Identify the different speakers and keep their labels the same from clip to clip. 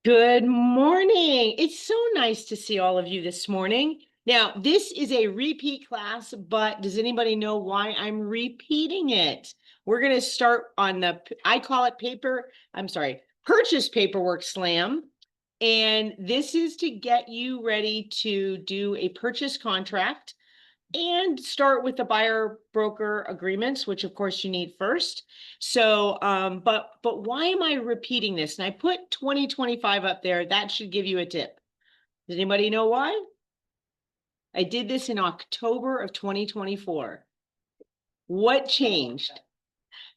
Speaker 1: Good morning. It's so nice to see all of you this morning. Now, this is a repeat class, but does anybody know why I'm repeating it? We're going to start on I call it purchase paperwork slam. And this is to get you ready to do a purchase contract and start with the buyer broker agreements, which of course you need first. So, but why am I repeating this? And I put 2025 up there. That should give you a tip. Does anybody know why? I did this in October of 2024. What changed?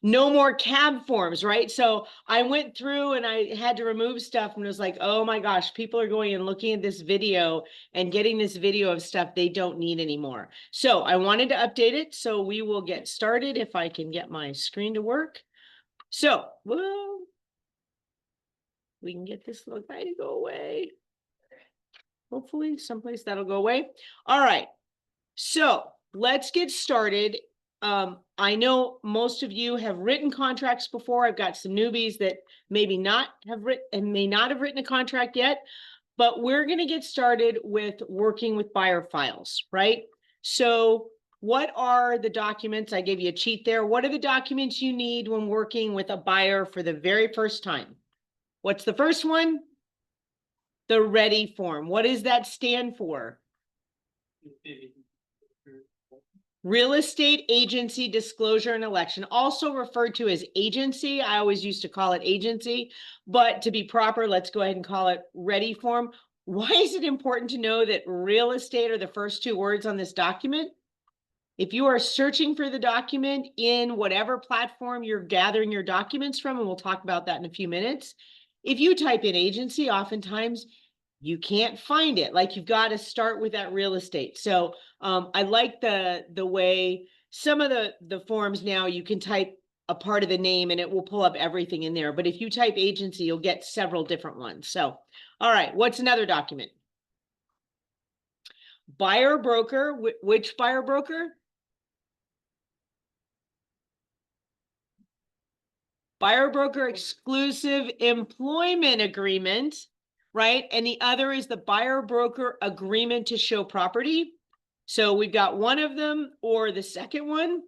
Speaker 1: No more CAB forms, right? So I went through and I had to remove stuff and was like, oh my gosh, people are going and looking at this video and getting this video of stuff they don't need anymore. So I wanted to update it. So we will get started if I can get my screen to work. So, well, we can get this little guy to go away. Hopefully someplace that'll go away. All right. So let's get started. I know most of you have written contracts before. I've got some newbies that maybe not have written and may not have written a contract yet, but we're going to get started with working with buyer files, right? So what are the documents? I gave you a cheat there. What are the documents you need when working with a buyer for the very first time? What's the first one? The READY form. What does that stand for? Real Estate Agency Disclosure and Election, also referred to as agency. I always used to call it agency, but to be proper, let's go ahead and call it READY form. Why is it important to know that real estate are the first two words on this document? If you are searching for the document in whatever platform you're gathering your documents from, and we'll talk about that in a few minutes, if you type in agency, oftentimes you can't find it. Like you've got to start with that real estate. So I like the way some of the forms now you can type a part of the name and it will pull up everything in there. But if you type agency, you'll get several different ones. So, all right, what's another document? Buyer broker. Which buyer broker? Buyer broker exclusive employment agreement, right? And the other is the buyer broker agreement to show property. So we've got one of them or the second one.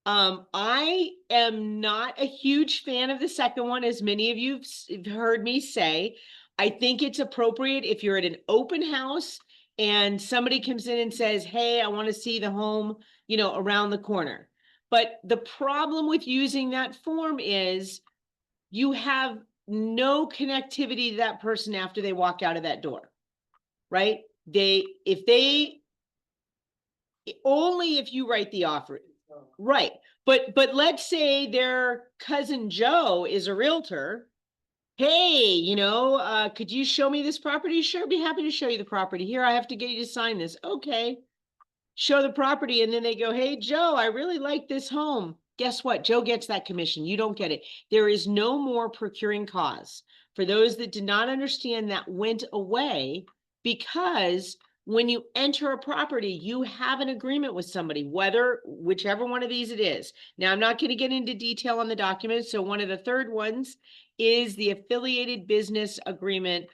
Speaker 1: I am not a huge fan of the second one, as many of you have heard me say. I think it's appropriate if you're at an open house and somebody comes in and says, hey, I want to see the home, around the corner. But the problem with using that form is you have no connectivity to that person after they walk out of that door, right? Only if you write the offer, right? But let's say their cousin Joe is a realtor. Hey, could you show me this property? Sure, be happy to show you the property. Here, I have to get you to sign this. Okay. Show the property, and then they go, hey, Joe, I really like this home. Guess what? Joe gets that commission. You don't get it. There is no more procuring cause. For those that did not understand, that went away because when you enter a property, you have an agreement with somebody, whichever one of these it is. Now, I'm not going to get into detail on the document. So one of the third ones is the affiliated business agreement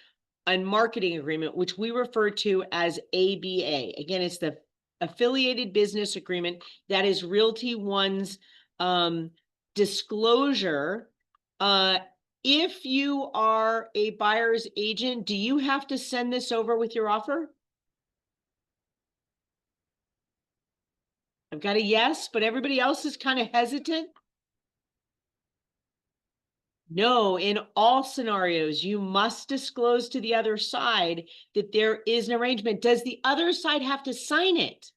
Speaker 1: and marketing agreement, which we refer to as ABA. Again, it's the affiliated business agreement. That is Realty One's disclosure. If you are a buyer's agent, do you have to send this over with your offer? I've got a yes, but everybody else is kind of hesitant. No, in all scenarios, you must disclose to the other side that there is an arrangement. Does the other side have to sign it?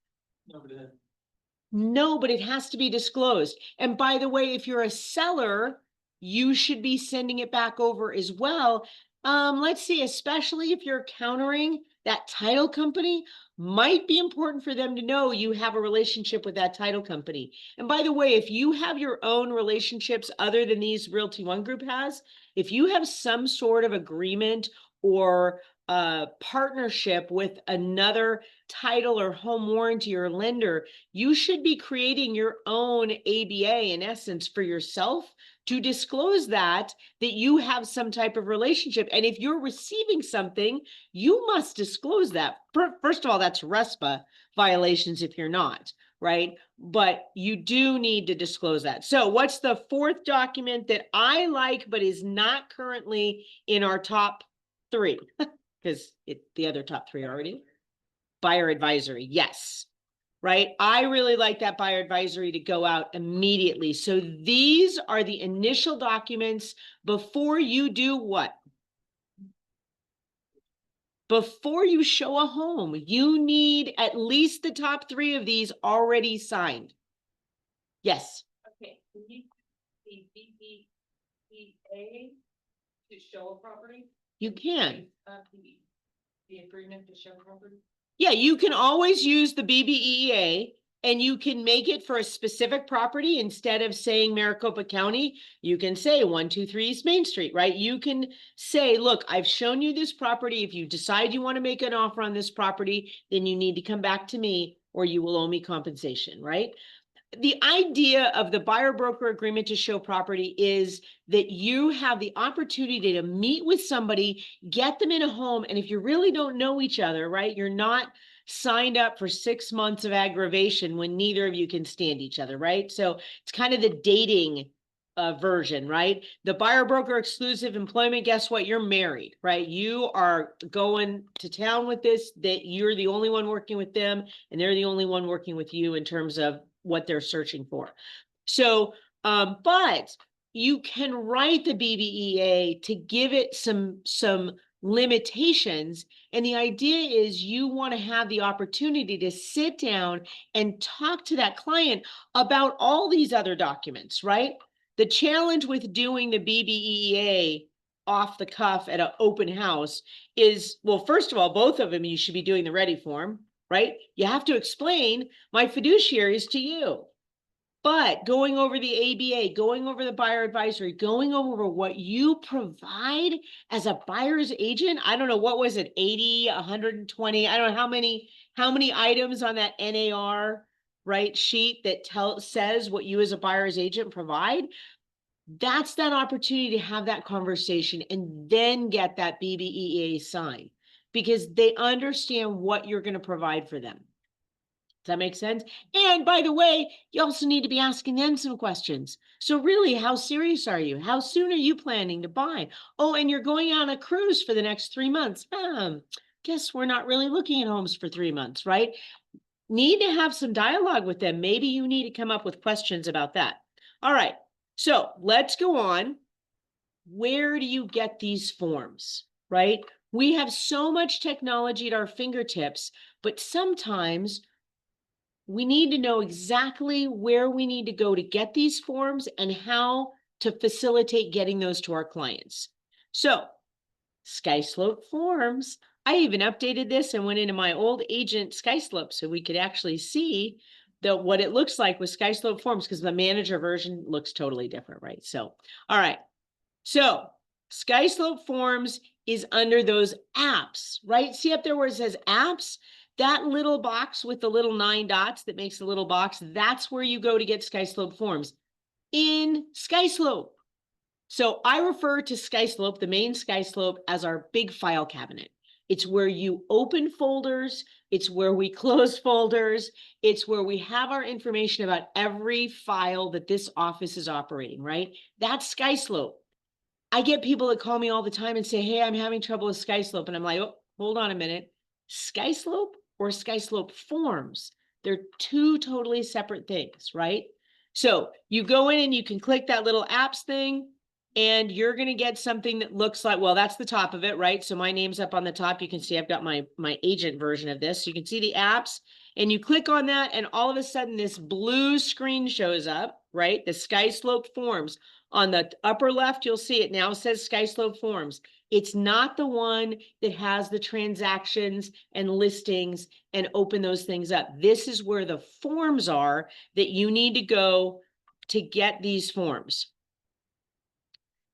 Speaker 1: No, but it has to be disclosed. And by the way, if you're a seller, you should be sending it back over as well. Let's see, especially if you're countering that title company, might be important for them to know you have a relationship with that title company. And by the way, if you have your own relationships other than these Realty One Group has, if you have some sort of agreement or partnership with another title or home warranty or lender, you should be creating your own ABA in essence for yourself to disclose that you have some type of relationship. And if you're receiving something, you must disclose that. First of all, that's RESPA violations if you're not, right? But you do need to disclose that. So what's the fourth document that I like, but is not currently in our top 3? Because the other top 3 already. Buyer advisory, yes. Right? I really like that buyer advisory to go out immediately. So these are the initial documents before you do what? Before you show a home, you need at least the top 3 of these already signed. Yes.
Speaker 2: Okay, we need the BBEA to show a property.
Speaker 1: You can.
Speaker 2: The agreement to show property.
Speaker 1: Yeah, you can always use the BBEA and you can make it for a specific property. Instead of saying Maricopa County, you can say 123 East Main Street, right? You can say, look, I've shown you this property. If you decide you want to make an offer on this property, then you need to come back to me or you will owe me compensation, right? The idea of the buyer broker agreement to show property is that you have the opportunity to meet with somebody, get them in a home. And if you really don't know each other, right, you're not signed up for 6 months of aggravation when neither of you can stand each other, right? So it's kind of the dating version, right? The buyer broker exclusive employment, guess what? You're married, right? You are going to town with this, that you're the only one working with them and they're the only one working with you in terms of what they're searching for. So, but you can write the BBEA to give it some limitations. And the idea is you want to have the opportunity to sit down and talk to that client about all these other documents, right? The challenge with doing the BBEA off the cuff at an open house is, well, first of all, both of them, you should be doing the ready form, right? You have to explain my fiduciaries to you. But going over the ABA, going over the buyer advisory, going over what you provide as a buyer's agent, I don't know, what was it, 80, 120, I don't know how many items on that NAR, right, sheet that says what you as a buyer's agent provide. That's that opportunity to have that conversation and then get that BBEA signed because they understand what you're going to provide for them. Does that make sense? And by the way, you also need to be asking them some questions. So really, how serious are you? How soon are you planning to buy? Oh, and you're going on a cruise for the next 3 months. Guess we're not really looking at homes for 3 months, right? Need to have some dialogue with them. Maybe you need to come up with questions about that. All right. So let's go on. Where do you get these forms, right? We have so much technology at our fingertips, but sometimes we need to know exactly where we need to go to get these forms and how to facilitate getting those to our clients. So SkySlope forms. I even updated this and went into my old agent SkySlope so we could actually see what it looks like with SkySlope forms because the manager version looks totally different, right? So, all right. So SkySlope forms is under those apps, right? See up there where it says apps? That little box with the little 9 dots that makes the little box, that's where you go to get SkySlope forms in SkySlope. So I refer to SkySlope, the main SkySlope, as our big file cabinet. It's where you open folders. It's where we close folders. It's where we have our information about every file that this office is operating, right? That's SkySlope. I get people that call me all the time and say, hey, I'm having trouble with SkySlope. And I'm like, oh, hold on a minute. SkySlope or SkySlope forms? They're 2 totally separate things, right? So you go in and you can click that little apps thing and you're going to get something that looks like, well, that's the top of it, right? So my name's up on the top. You can see I've got my agent version of this. So you can see the apps and you click on that and all of a sudden this blue screen shows up, right? The SkySlope forms. On the upper left, you'll see it now says SkySlope forms. It's not the one that has the transactions and listings and open those things up. This is where the forms are that you need to go to get these forms.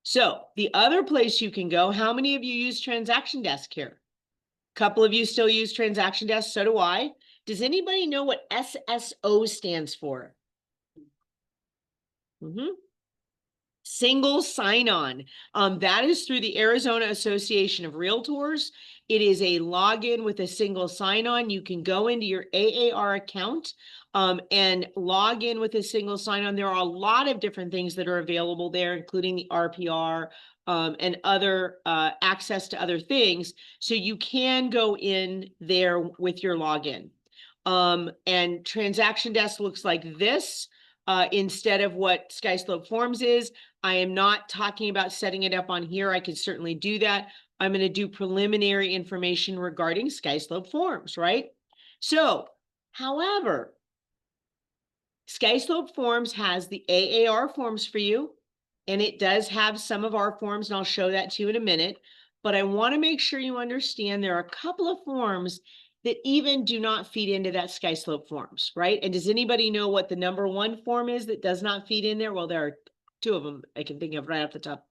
Speaker 1: So the other place you can go, how many of you use Transaction Desk here? Couple of you still use transaction desk, so do I. Does anybody know what SSO stands for? Single sign-on. That is through the Arizona Association of Realtors. It is a login with a single sign-on. You can go into your AAR account and log in with a single sign-on. There are a lot of different things that are available there, including the RPR and other access to other things. So you can go in there with your login. And Transaction Desk looks like this. Instead of what SkySlope Forms is. I am not talking about setting it up on here. I can certainly do that. I'm going to do preliminary information regarding SkySlope Forms, right? So, however, SkySlope Forms has the AAR forms for you, and it does have some of our forms, and I'll show that to you in a minute. But I want to make sure you understand there are a couple of forms that even do not feed into that SkySlope Forms, right? And does anybody know what the number one form is that does not feed in there? Well, there are two of them I can think of right off the top of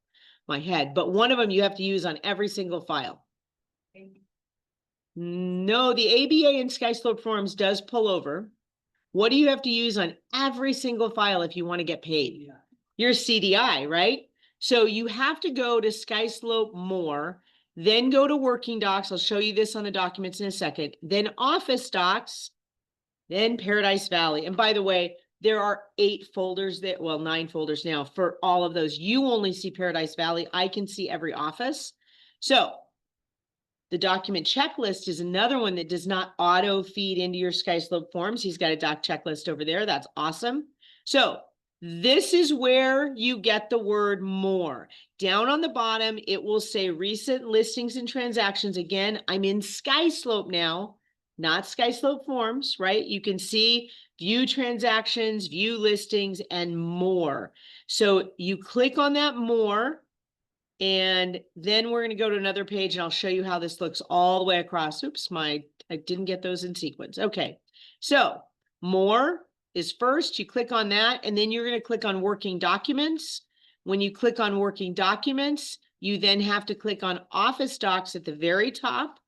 Speaker 1: my head, but one of them you have to use on every single file. No, the ABA in SkySlope Forms does pull over. What do you have to use on every single file if you want to get paid? Your CDI, right? So you have to go to SkySlope More, then go to Working Docs. I'll show you this on the documents in a second. Then Office Docs, then Paradise Valley. And by the way, there are 8 folders that, well, 9 folders now for all of those. You only see Paradise Valley. I can see every office. So the document checklist is another one that does not auto feed into your SkySlope Forms. He's got a doc checklist over there. That's awesome. So this is where you get the word more. Down on the bottom, it will say recent listings and transactions. Again, I'm in SkySlope now, not SkySlope Forms, right? You can see view transactions, view listings, and more. So you click on that more, and then we're going to go to another page, and I'll show you how this looks all the way across. Oops, I didn't get those in sequence. Okay, so more is first. You click on that, and then you're going to click on Working Documents. When you click on Working Documents, you then have to click on Office Docs at the very top.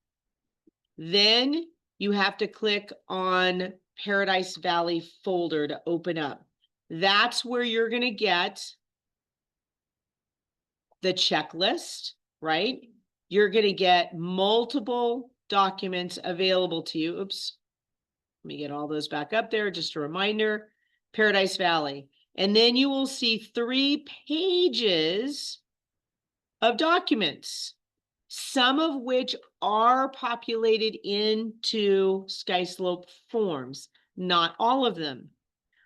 Speaker 1: Then you have to click on Paradise Valley folder to open up. That's where you're going to get the checklist, right? You're going to get multiple documents available to you. Oops. Let me get all those back up there. Just a reminder, Paradise Valley. And then you will see 3 pages of documents, some of which are populated into SkySlope Forms, not all of them.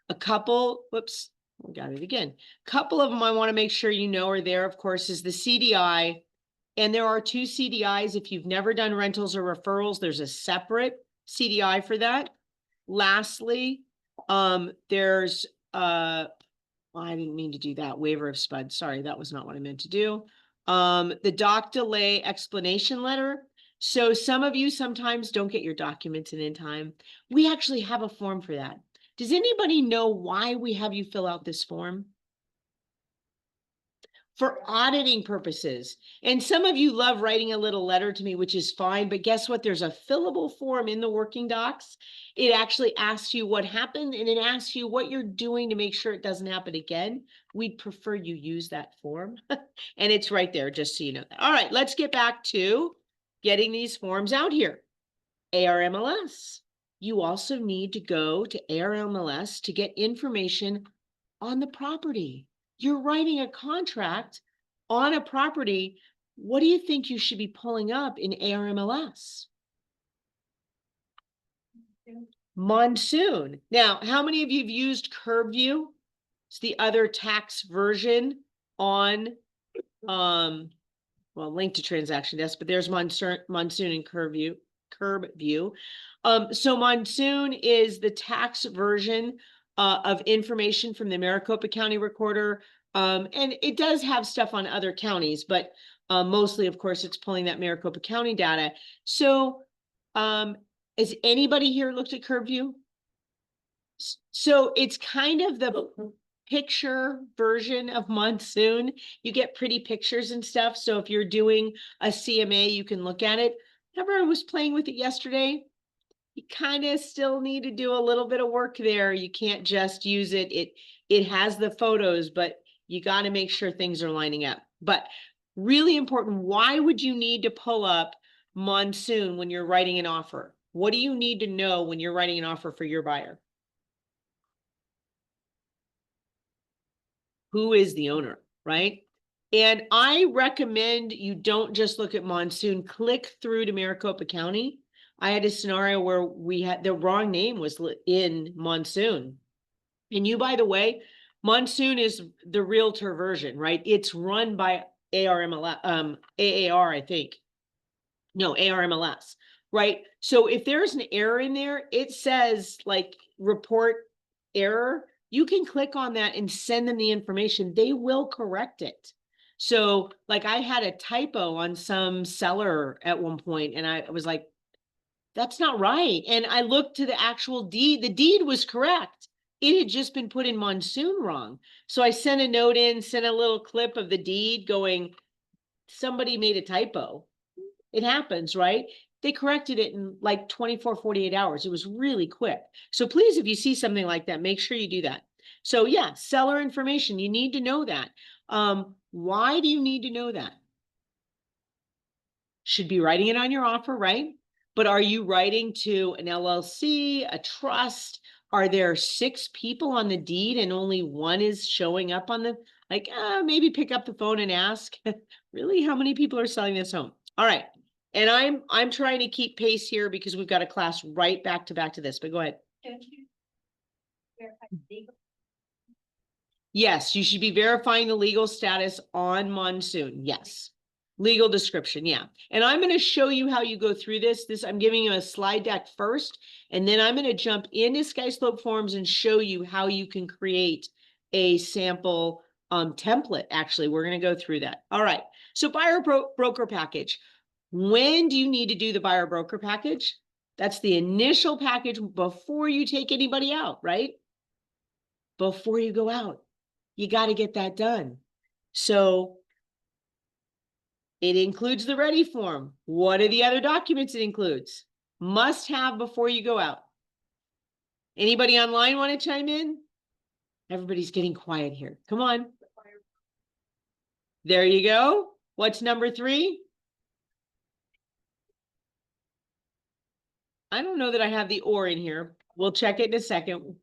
Speaker 1: A couple, whoops, I got it again. A couple of them I want to make sure you know are there, of course, is the CDI. And there are 2 CDIs. If you've never done rentals or referrals, there's a separate CDI for that. Lastly, there's I didn't mean to do that, waiver of SPUD. Sorry, that was not what I meant to do. The doc delay explanation letter. So some of you sometimes don't get your documents in time. We actually have a form for that. Does anybody know why we have you fill out this form? For auditing purposes. And some of you love writing a little letter to me, which is fine, but guess what? There's a fillable form in the Working Docs. It actually asks you what happened, and it asks you what you're doing to make sure it doesn't happen again. We'd prefer you use that form. And it's right there, just so you know that. All right, let's get back to getting these forms out here. ARMLS. You also need to go to ARMLS to get information on the property. You're writing a contract on a property. What do you think you should be pulling up in ARMLS? Monsoon. Now, how many of you have used CurbView? It's the other tax version on, well, linked to Transaction Desk, but there's Monsoon and CurbView. So Monsoon is the tax version of information from the Maricopa County Recorder. And it does have stuff on other counties, but mostly, of course, it's pulling that Maricopa County data. So has anybody here looked at CurbView? So it's kind of the picture version of Monsoon. You get pretty pictures and stuff. So if you're doing a CMA, you can look at it. Remember I was playing with it yesterday? You kind of still need to do a little bit of work there. You can't just use it. It has the photos, but you got to make sure things are lining up. But really important, why would you need to pull up Monsoon when you're writing an offer? What do you need to know when you're writing an offer for your buyer? Who is the owner, right? And I recommend you don't just look at Monsoon, click through to Maricopa County. I had a scenario where we had the wrong name was in Monsoon. And you, by the way, Monsoon is the realtor version, right? It's run by AAR, I think. No, ARMLS, right? So if there's an error in there, it says like report error. You can click on that and send them the information. They will correct it. So like I had a typo on some seller at one point and I was like, that's not right. And I looked to the actual deed. The deed was correct. It had just been put in Monsoon wrong. So I sent a note in, sent a little clip of the deed going, somebody made a typo. It happens, right? They corrected it in like 24, 48 hours. It was really quick. So please, if you see something like that, make sure you do that. So yeah, seller information, you need to know that. Why do you need to know that? Should be writing it on your offer, right? But are you writing to an LLC, a trust? Are there 6 people on the deed and only one is showing up on the, like, maybe pick up the phone and ask, really, how many people are selling this home? All right. And I'm trying to keep pace here because we've got a class right back to this, but go ahead.
Speaker 2: Don't you verify legal?
Speaker 1: Yes, you should be verifying the legal status on Monsoon. Yes. Legal description, yeah. And I'm going to show you how you go through this. I'm giving you a slide deck first, and then I'm going to jump into SkySlope Forms and show you how you can create a sample template. Actually, we're going to go through that. All right. So buyer broker package. When do you need to do the buyer broker package? That's the initial package before you take anybody out, right? Before you go out. You got to get that done. So it includes the ready form. What are the other documents it includes? Must have before you go out. Anybody online want to chime in? Everybody's getting quiet here. Come on. There you go. What's number 3? I don't know that I have the or in here. We'll check it in a second.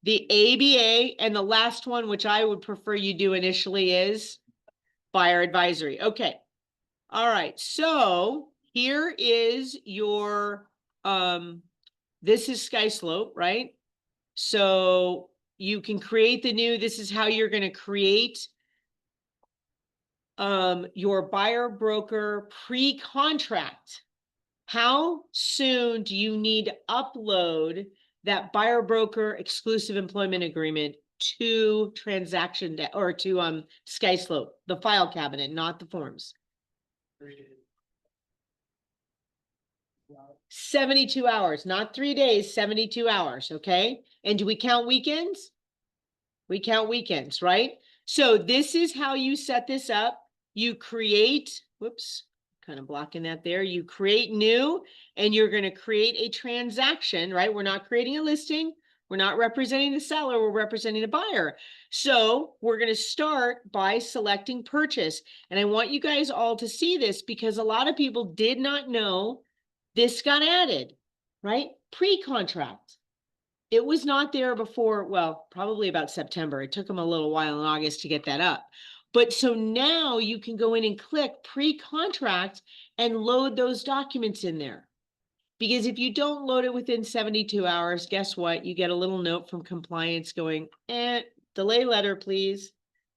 Speaker 1: The ABA, and the last one, which I would prefer you do initially, is buyer advisory. Okay. All right. So here is your, this is SkySlope, right? So you can create the new, this is how you're going to create your buyer broker pre-contract. How soon do you need to upload that buyer broker exclusive employment agreement to transaction or to SkySlope, the file cabinet, not the forms? 72 hours, not 3 days, 72 hours. Okay. And do we count weekends? We count weekends, right? So this is how you set this up. You create, whoops, kind of blocking that there. You create new, and you're going to create a transaction, right? We're not creating a listing. We're not representing the seller. We're representing the buyer. So we're going to start by selecting purchase. And I want you guys all to see this because a lot of people did not know this got added, right? Pre-contract. It was not there before, well, probably about September. It took them a little while in August to get that up. But so now you can go in and click pre-contract and load those documents in there. Because if you don't load it within 72 hours, guess what? You get a little note from compliance going, delay letter, please.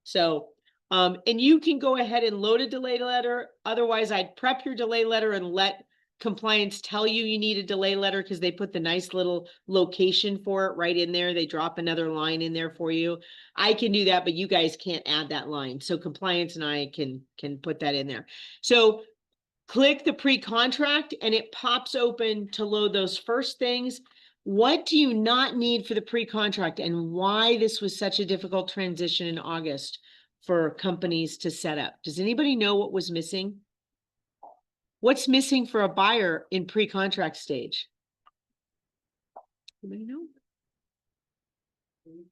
Speaker 1: So, and you can go ahead and load a delay letter. Otherwise, I'd prep your delay letter and let compliance tell you you need a delay letter because they put the nice little location for it right in there. They drop another line in there for you. I can do that, but you guys can't add that line. So compliance and I can put that in there. So click the pre-contract and it pops open to load those first things. What do you not need for the pre-contract and why this was such a difficult transition in August for companies to set up? Does anybody know what was missing? What's missing for a buyer in pre-contract stage? Anybody know?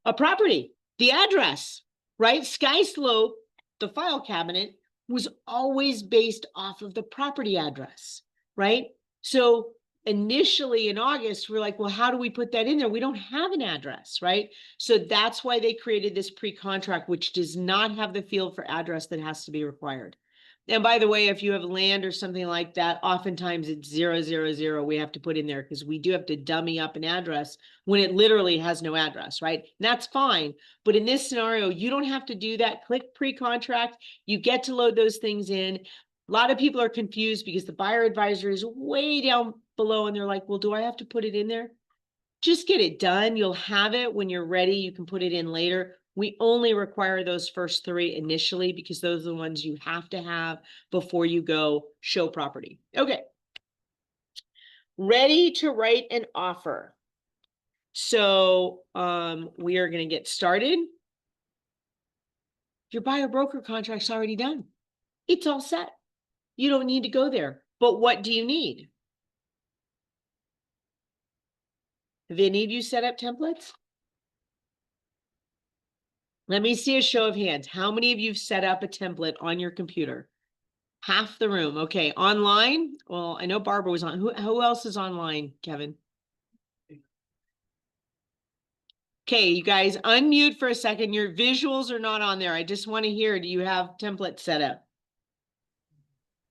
Speaker 1: A property, the address, right? Sky Slope, the file cabinet, was always based off of the property address, right? So initially in August, we're like, well, how do we put that in there? We don't have an address, right? So that's why they created this pre-contract, which does not have the field for address that has to be required. And by the way, if you have land or something like that, oftentimes it's 000 we have to put in there because we do have to dummy up an address when it literally has no address, right? And that's fine. But in this scenario, you don't have to do that. Click pre-contract. You get to load those things in. A lot of people are confused because the buyer advisor is way down below and they're like, well, do I have to put it in there? Just get it done. You'll have it when you're ready. You can put it in later. We only require those first three initially because those are the ones you have to have before you go show property. Okay. Ready to write an offer. So we are going to get started. Your buyer broker contract's already done. It's all set. You don't need to go there. But what do you need? Have any of you set up templates? Let me see a show of hands. How many of you have set up a template on your computer? Half the room. Okay. Online? Well, I know Barbara was on. Who else is online, Kevin? Okay, you guys, unmute for a second. Your visuals are not on there. I just want to hear, do you have templates set up?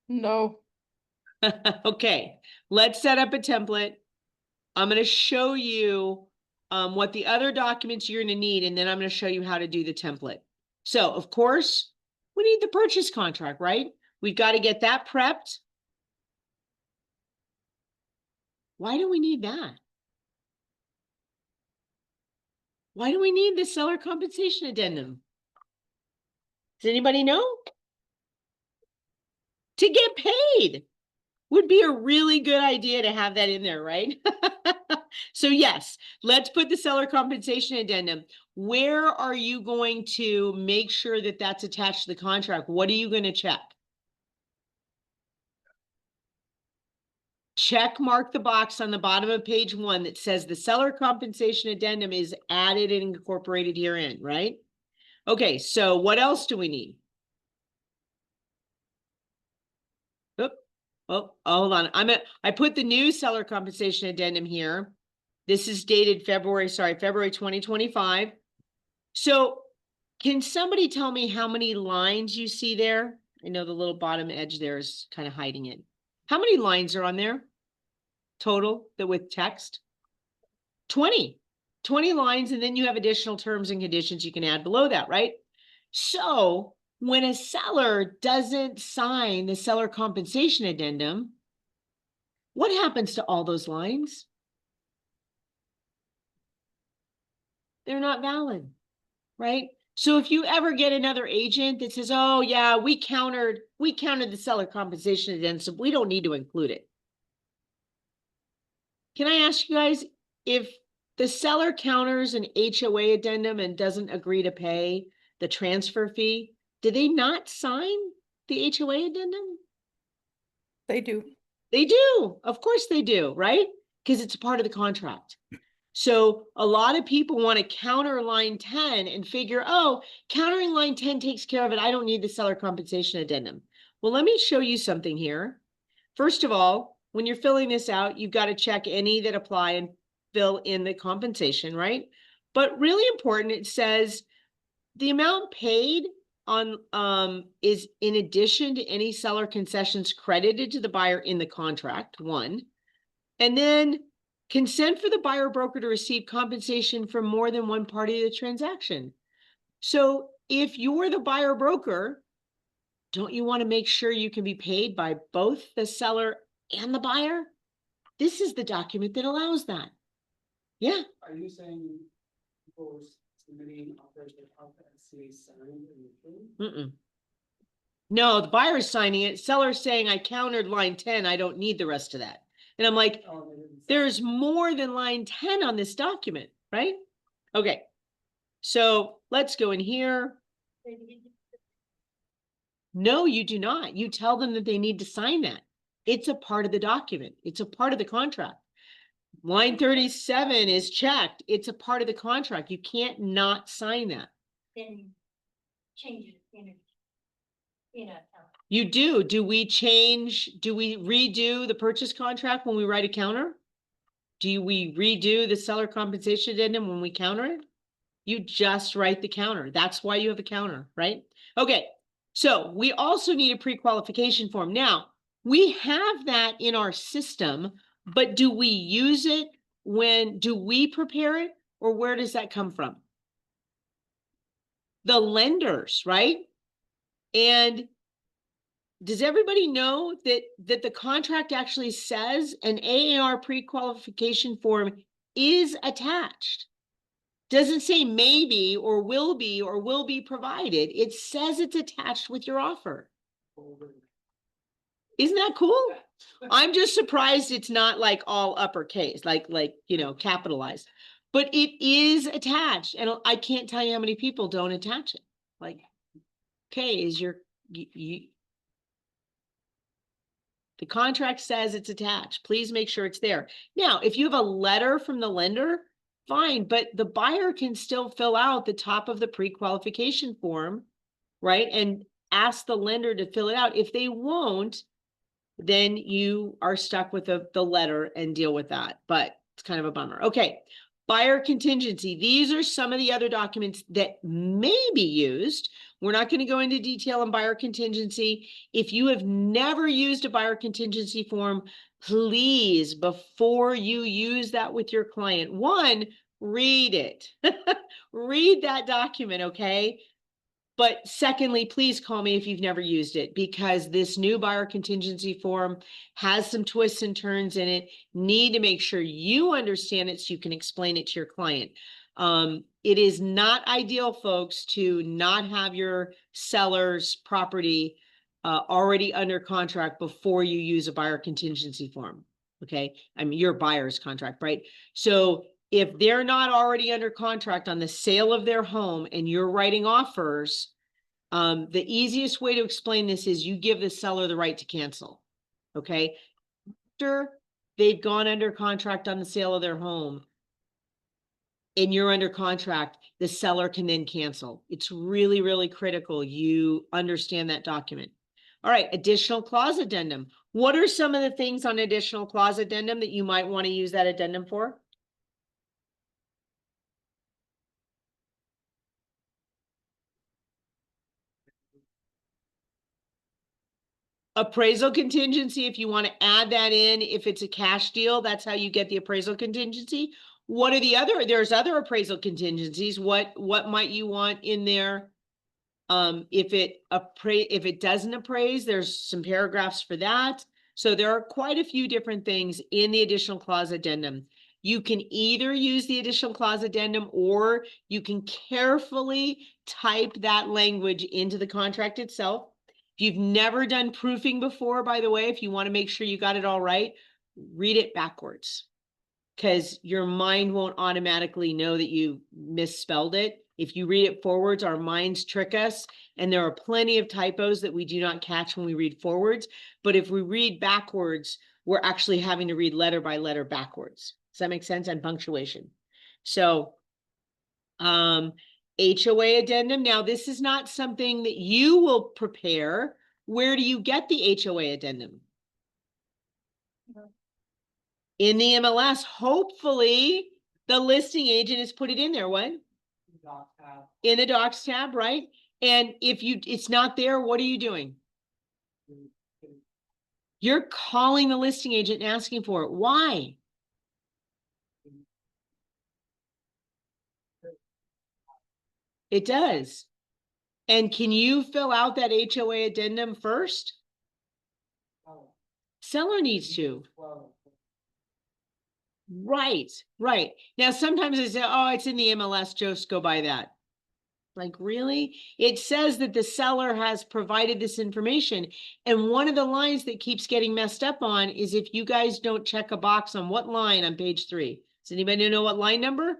Speaker 3: No.
Speaker 1: Okay, let's set up a template. I'm going to show you what the other documents you're going to need, and then I'm going to show you how to do the template. So, of course, we need the purchase contract, right? We've got to get that prepped. Why do we need that? Why do we need the seller compensation addendum? Does anybody know? To get paid. Would be a really good idea to have that in there, right? So yes, let's put the seller compensation addendum. Where are you going to make sure that that's attached to the contract? What are you going to check? Check mark the box on the bottom of page 1 that says the seller compensation addendum is added and incorporated herein, right? Okay, so what else do we need? Oh, hold on. I put the new seller compensation addendum here. This is dated February 2025. So can somebody tell me how many lines you see there? I know the little bottom edge there is kind of hiding it. How many lines are on there total that with text? 20 lines. And then you have additional terms and conditions you can add below that, right? So when a seller doesn't sign the seller compensation addendum, what happens to all those lines? They're not valid, right? So if you ever get another agent that says, oh yeah, we countered the seller compensation addendum, so we don't need to include it. Can I ask you guys, if the seller counters an HOA addendum and doesn't agree to pay the transfer fee, do they not sign the HOA addendum?
Speaker 3: They do.
Speaker 1: They do. Of course they do, right? Because it's a part of the contract. So a lot of people want to counter line 10 and figure, oh, countering line 10 takes care of it. I don't need the seller compensation addendum. Well, let me show you something here. First of all, when you're filling this out, you've got to check any that apply and fill in the compensation, right? But really important, it says the amount paid on is in addition to any seller concessions credited to the buyer in the contract, 1. And then consent for the buyer broker to receive compensation from more than one party of the transaction. So if you're the buyer broker, don't you want to make sure you can be paid by both the seller and the buyer? This is the document that allows that. Yeah.
Speaker 4: Are you saying people submitting offers without the SCA signed and approved?
Speaker 1: No, the buyer is signing it. Seller's saying, I countered line 10. I don't need the rest of that. And I'm like,
Speaker 4: Oh, they didn't sign.
Speaker 1: there's more than line 10 on this document, right? Okay. So let's go in here. No, you do not. You tell them that they need to sign that. It's a part of the document. It's a part of the contract. Line 37 is checked. It's a part of the contract. You can't not sign that.
Speaker 2: Then change it in a.
Speaker 1: You do. Do we redo the purchase contract when we write a counter? Do we redo the seller compensation addendum when we counter it? You just write the counter. That's why you have a counter, right? Okay. So we also need a pre-qualification form. Now, we have that in our system, but do we use it do we prepare it, or where does that come from? The lenders, right? And does everybody know that the contract actually says an AAR pre-qualification form is attached? Doesn't say maybe or will be provided. It says it's attached with your offer. Isn't that cool? I'm just surprised it's not like all uppercase, like, capitalized, but it is attached. And I can't tell you how many people don't attach it. Like, okay, is the contract says it's attached. Please make sure it's there. Now, if you have a letter from the lender, fine, but the buyer can still fill out the top of the pre-qualification form, right? And ask the lender to fill it out. If they won't, then you are stuck with the letter and deal with that. But it's kind of a bummer. Okay, buyer contingency. These are some of the other documents that may be used. We're not going to go into detail on buyer contingency. If you have never used a buyer contingency form, please, before you use that with your client, one, read it. Read that document, okay? But secondly, please call me if you've never used it, because this new buyer contingency form has some twists and turns in it. Need to make sure you understand it so you can explain it to your client. It is not ideal, folks, to not have your seller's property already under contract before you use a buyer contingency form. Okay, I mean your buyer's contract, right? So if they're not already under contract on the sale of their home and you're writing offers, the easiest way to explain this is you give the seller the right to cancel. Okay. After they've gone under contract on the sale of their home and you're under contract, the seller can then cancel. It's really, really critical you understand that document. All right, additional clause addendum. What are some of the things on additional clause addendum that you might want to use that addendum for? Appraisal contingency, if you want to add that in, if it's a cash deal, that's how you get the appraisal contingency. What are there's other appraisal contingencies. What might you want in there? If it doesn't appraise, there's some paragraphs for that. So there are quite a few different things in the additional clause addendum. You can either use the additional clause addendum or you can carefully type that language into the contract itself. If you've never done proofing before, by the way, if you want to make sure you got it all right, read it backwards, because your mind won't automatically know that you misspelled it. If you read it forwards, our minds trick us, and there are plenty of typos that we do not catch when we read forwards. But if we read backwards, we're actually having to read letter by letter backwards. Does that make sense? And punctuation. So, HOA addendum. Now, this is not something that you will prepare. Where do you get the HOA addendum? In the MLS. Hopefully, the listing agent has put it in there. What? In the docs tab, right? And if it's not there, what are you doing? You're calling the listing agent and asking for it. Why? It does. And can you fill out that HOA addendum first? Seller needs to. Right. Now, sometimes they say, oh, it's in the MLS, just go by that. Like, really? It says that the seller has provided this information. And one of the lines that keeps getting messed up on is if you guys don't check a box on what line on page 3. Does anybody know what line number?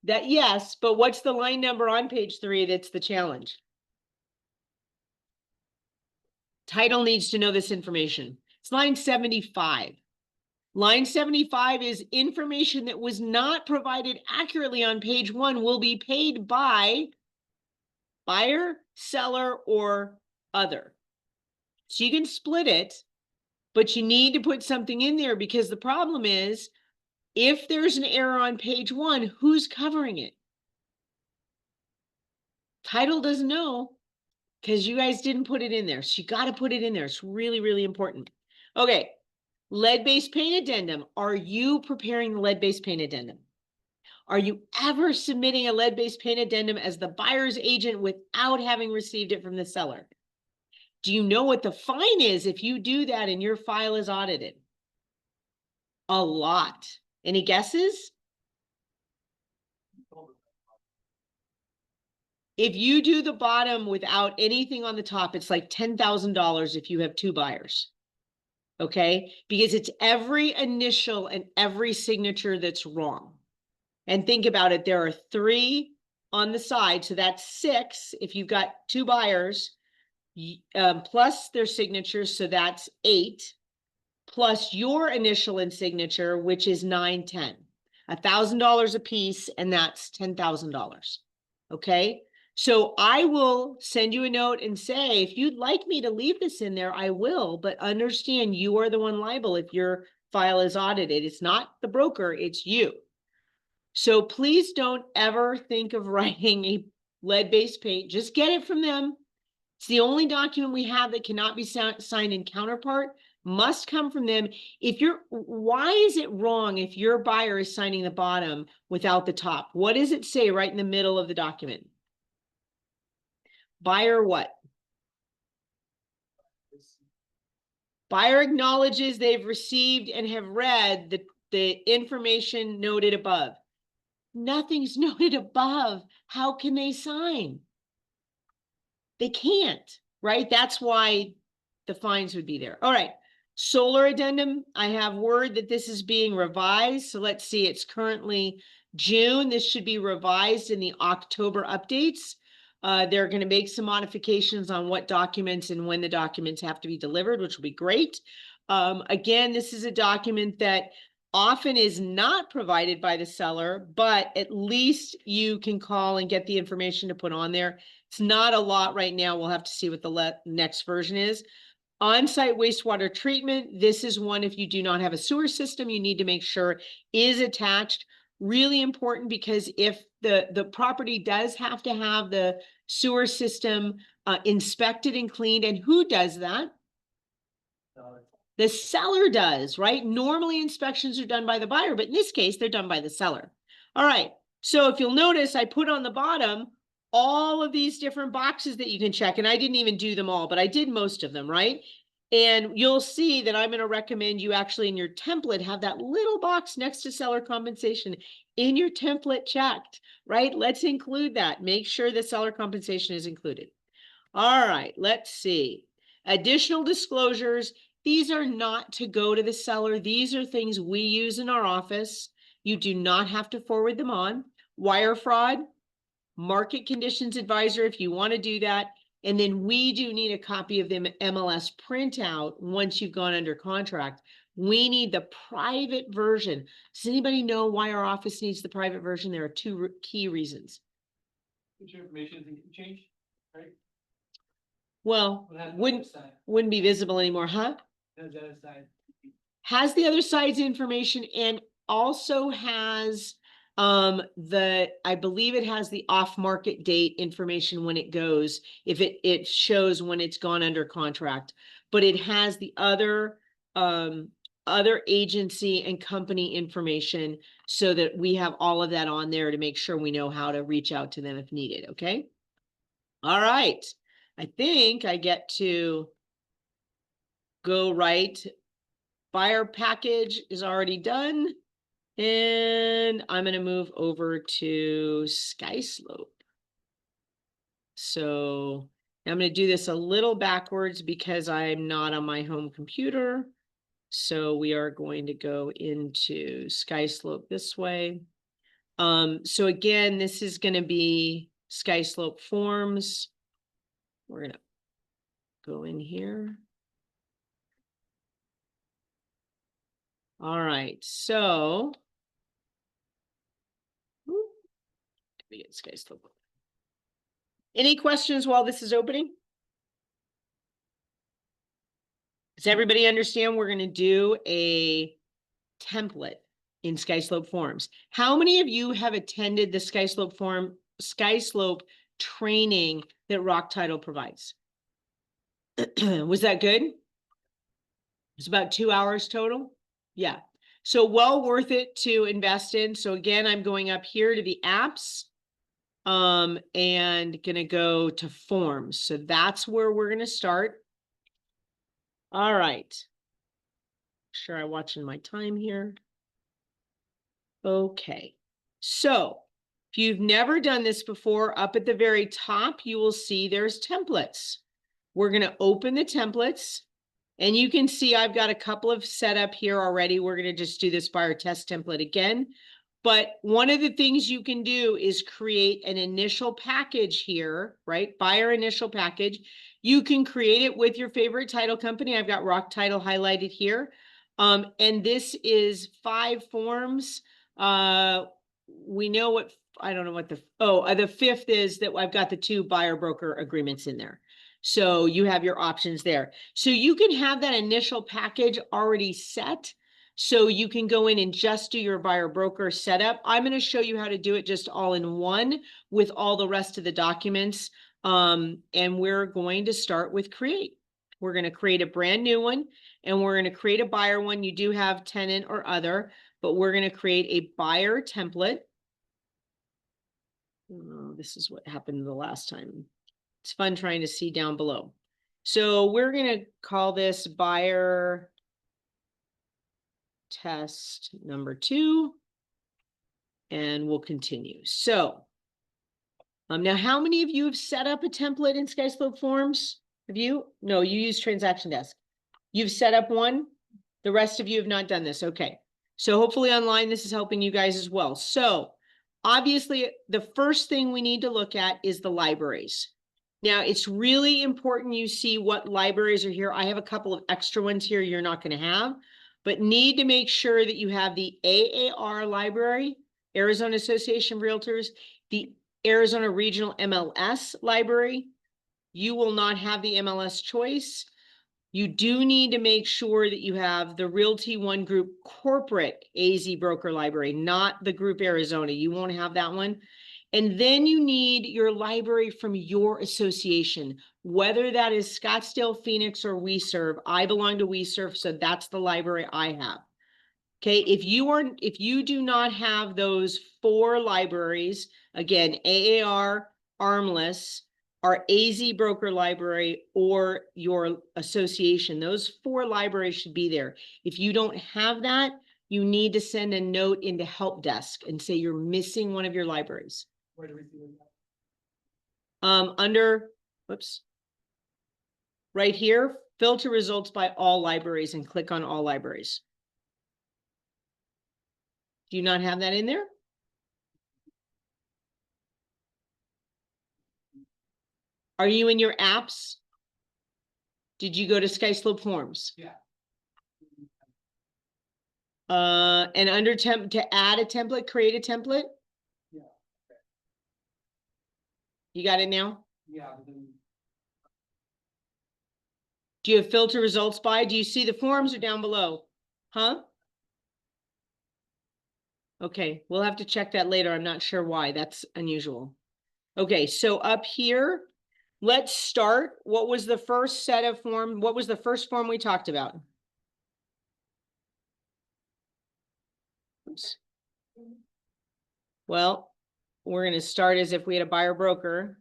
Speaker 1: That, yes, but what's the line number on page 3 that's the challenge? Title needs to know this information. It's line 75. Line 75 is information that was not provided accurately on page 1 will be paid by buyer, seller, or other. So you can split it, but you need to put something in there because the problem is if there's an error on page 1, who's covering it? Title doesn't know because you guys didn't put it in there. So you got to put it in there. It's really, really important. Okay. Lead-based paint addendum. Are you preparing the lead-based paint addendum? Are you ever submitting a lead-based paint addendum as the buyer's agent without having received it from the seller? Do you know what the fine is if you do that and your file is audited? A lot. Any guesses? If you do the bottom without anything on the top, it's like $10,000 if you have 2 buyers. Okay? Because it's every initial and every signature that's wrong. And think about it, there are 3 on the side, so that's 6 if you've got 2 buyers, plus their signatures, so that's 8, plus your initial and signature, which is 9, 10. $1,000 a piece, and that's $10,000. Okay? So I will send you a note and say, if you'd like me to leave this in there, I will, but understand you are the one liable if your file is audited. It's not the broker, it's you. So please don't ever think of writing a lead-based paint. Just get it from them. It's the only document we have that cannot be signed in counterpart, must come from them. Why is it wrong if your buyer is signing the bottom without the top? What does it say right in the middle of the document? Buyer what? Buyer acknowledges they've received and have read the information noted above. Nothing's noted above. How can they sign? They can't, right? That's why the fines would be there. All right. Solar addendum. I have word that this is being revised. So let's see. It's currently June. This should be revised in the October updates. They're going to make some modifications on what documents and when the documents have to be delivered, which will be great. Again, this is a document that often is not provided by the seller, but at least you can call and get the information to put on there. It's not a lot right now. We'll have to see what the next version is. On-site wastewater treatment. This is one, if you do not have a sewer system, you need to make sure is attached. Really important because if the property does have to have the sewer system inspected and cleaned, and who does that? The seller does, right? Normally inspections are done by the buyer, but in this case, they're done by the seller. All right. So if you'll notice, I put on the bottom all of these different boxes that you can check, and I didn't even do them all, but I did most of them, right? And you'll see that I'm going to recommend you actually in your template have that little box next to seller compensation in your template checked, right? Let's include that. Make sure the seller compensation is included. All right, let's see. Additional disclosures. These are not to go to the seller. These are things we use in our office. You do not have to forward them on. Wire fraud, market conditions advisor if you want to do that. And then we do need a copy of the MLS printout once you've gone under contract. We need the private version. Does anybody know why our office needs the private version? There are 2 key reasons.
Speaker 4: Which information can change, right?
Speaker 1: Well, wouldn't be visible anymore, huh?
Speaker 4: That's the other side.
Speaker 1: Has the other side's information and also has I believe it has the off-market date information when it goes, if it shows when it's gone under contract, but it has the other agency and company information so that we have all of that on there to make sure we know how to reach out to them if needed. Okay. All right. I think I get to go right. Buyer package is already done. And I'm going to move over to SkySlope. So I'm going to do this a little backwards because I'm not on my home computer. So we are going to go into SkySlope this way. So again, this is gonna be Sky Slope Forms. We're gonna go in here. All right, so. Let me get Sky Slope. Any questions while this is opening? Does everybody understand we're gonna do a template in Sky Slope Forms? How many of you have attended the Sky Slope training that Rock Title provides? Was that good? It's about 2 hours total. Yeah. So well worth it to invest in. So again, I'm going up here to the apps, and gonna go to forms. So that's where we're gonna start. All right. Sure, I'm watching my time here. Okay. So if you've never done this before, up at the very top, you will see there's templates. We're going to open the templates, and you can see I've got a couple of set up here already. We're going to just do this by our test template again. But one of the things you can do is create an initial package here, right? Buyer initial package. You can create it with your favorite title company. I've got Rock Title highlighted here. And this is 5 forms. We know what, I don't know what the 5th is that I've got the 2 buyer broker agreements in there. So you have your options there. So you can have that initial package already set. So you can go in and just do your buyer broker setup. I'm going to show you how to do it just all in one with all the rest of the documents. And we're going to start with create. We're going to create a brand new one, and we're going to create a buyer one. You do have tenant or other, but we're going to create a buyer template. Oh, this is what happened the last time. It's fun trying to see down below. So we're going to call this buyer test number 2, and we'll continue. So now how many of you have set up a template in Sky Slope Forms? Have you? No, you use Transaction Desk. You've set up one. The rest of you have not done this. Okay. So hopefully online, this is helping you guys as well. So obviously the first thing we need to look at is the libraries. Now it's really important you see what libraries are here. I have a couple of extra ones here you're not going to have, but need to make sure that you have the AAR library, Arizona Association of Realtors, the Arizona Regional MLS library. You will not have the MLS choice. You do need to make sure that you have the Realty One Group corporate AZ broker library, not the Group Arizona. You won't have that one. And then you need your library from your association, whether that is Scottsdale, Phoenix, or WeServe. I belong to WeServe, so that's the library I have. Okay, if you do not have those 4 libraries, again, AAR, Armless, our AZ broker library, or your association, those 4 libraries should be there. If you don't have that, you need to send a note into help desk and say you're missing one of your libraries.
Speaker 4: Where do we see that?
Speaker 1: Under, whoops, right here, filter results by all libraries and click on all libraries. Do you not have that in there? Are you in your apps? Did you go to Sky Slope Forms?
Speaker 4: Yeah.
Speaker 1: And under to add a template, create a template?
Speaker 4: Yeah.
Speaker 1: You got it now?
Speaker 4: Yeah. But then,
Speaker 1: Do you have filter results by? Do you see the forms are down below? Huh? Okay, we'll have to check that later. I'm not sure why. That's unusual. Okay, so up here, let's start. What was the first set of form? What was the first form we talked about? Oops. Well, we're going to start as if we had a buyer broker.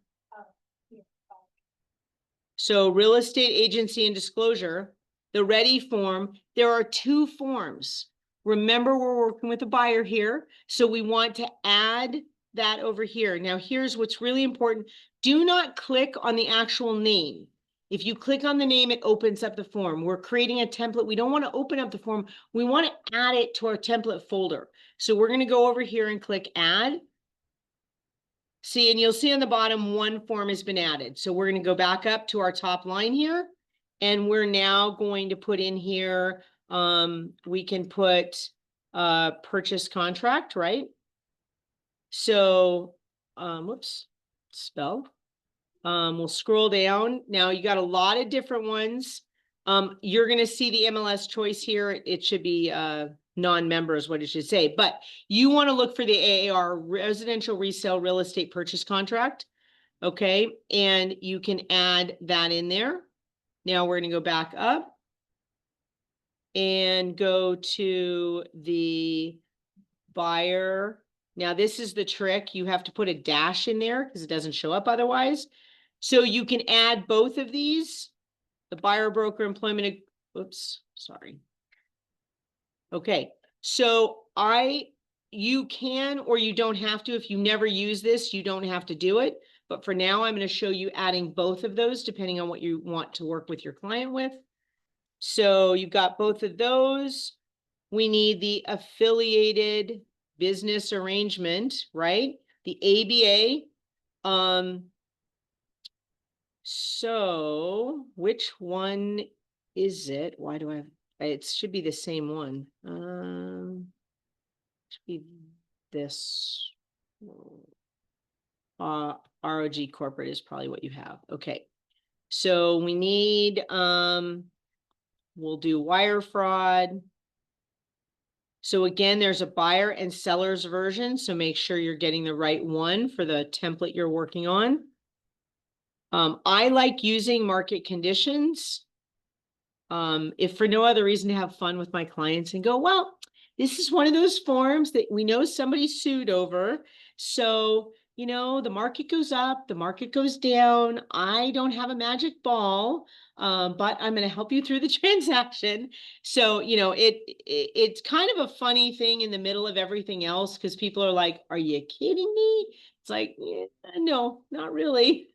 Speaker 1: So real estate agency and disclosure, the ready form, there are 2 forms. Remember, we're working with a buyer here, so we want to add that over here. Now, here's what's really important. Do not click on the actual name. If you click on the name, it opens up the form. We're creating a template. We don't want to open up the form. We want to add it to our template folder. So we're going to go over here and click add. See, and you'll see on the bottom, one form has been added. So we're going to go back up to our top line here. And we're now going to put in here, we can put purchase contract, right? So, whoops, spell. We'll scroll down. Now you got a lot of different ones. You're going to see the MLS choice here. It should be non-member is what it should say, but you want to look for the AAR, residential resale real estate purchase contract. Okay. And you can add that in there. Now we're going to go back up and go to the buyer. Now this is the trick. You have to put a dash in there because it doesn't show up otherwise. So you can add both of these, the buyer, broker, employment. Oops, sorry. Okay, so you can, or you don't have to. If you never use this, you don't have to do it. But for now, I'm going to show you adding both of those depending on what you want to work with your client with. So you've got both of those. We need the affiliated business arrangement, right? The ABA. So which one is it? Why do I have, it should be the same one. Should be this. ROG corporate is probably what you have. Okay. So we need, we'll do wire fraud. So again, there's a buyer and seller's version. So make sure you're getting the right one for the template you're working on. I like using market conditions. If for no other reason to have fun with my clients and go, well, this is one of those forms that we know somebody sued over. So, you know, the market goes up, the market goes down. I don't have a magic ball, but I'm going to help you through the transaction. So, you know, it's kind of a funny thing in the middle of everything else because people are like, are you kidding me? It's like, no, not really.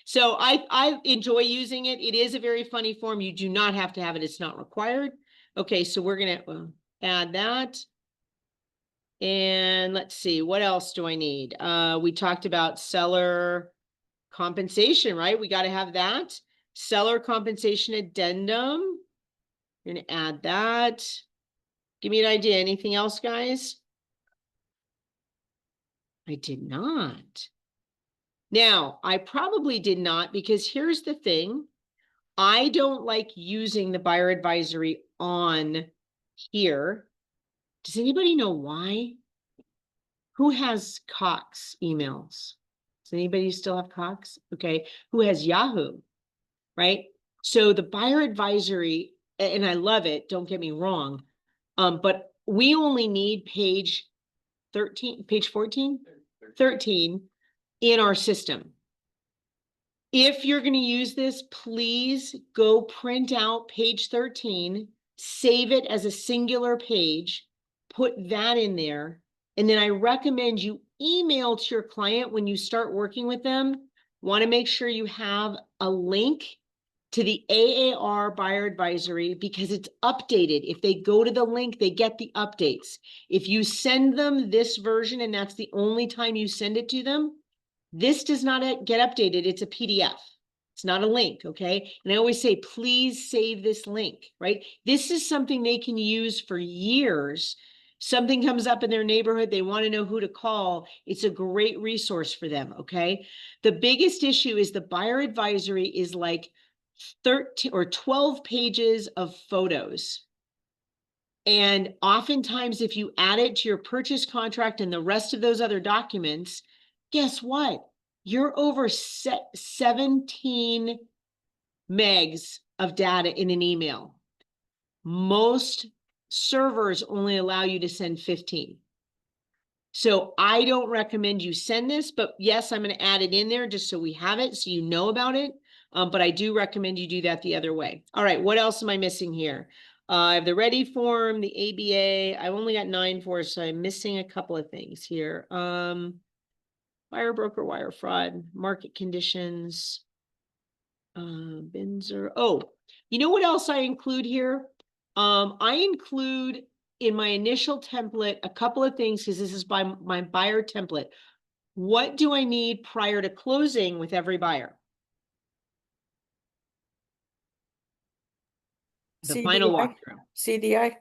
Speaker 1: So I enjoy using it. It is a very funny form. You do not have to have it. It's not required. Okay, so we're going to add that. And let's see, what else do I need? We talked about seller compensation, right? We got to have that. Seller compensation addendum. You're going to add that. Give me an idea. Anything else, guys? I did not. Now, I probably did not because here's the thing. I don't like using the buyer advisory on here. Does anybody know why? Who has Cox emails? Does anybody still have Cox? Okay. Who has Yahoo? Right? So the buyer advisory, and I love it, don't get me wrong, but we only need page 13, page 14? 13 in our system. If you're going to use this, please go print out page 13, save it as a singular page, put that in there. And then I recommend you email to your client when you start working with them. Want to make sure you have a link to the AAR buyer advisory because it's updated. If they go to the link, they get the updates. If you send them this version and that's the only time you send it to them, this does not get updated. It's a PDF. It's not a link, okay? And I always say, please save this link, right? This is something they can use for years. Something comes up in their neighborhood, they want to know who to call. It's a great resource for them, okay? The biggest issue is the buyer advisory is like 13 or 12 pages of photos. And oftentimes, if you add it to your purchase contract and the rest of those other documents, guess what? You're over 17 megs of data in an email. Most servers only allow you to send 15. So I don't recommend you send this, but yes, I'm going to add it in there just so we have it, so you know about it. But I do recommend you do that the other way. All right, what else am I missing here? I have the ready form, the ABA. I've only got 9 for, so I'm missing a couple of things here. Buyer, broker, wire fraud, market conditions. Binzer. Oh, you know what else I include here? I include in my initial template a couple of things because this is by my buyer template. What do I need prior to closing with every buyer? The final
Speaker 3: CDI?
Speaker 1: walkthrough.
Speaker 3: CDI?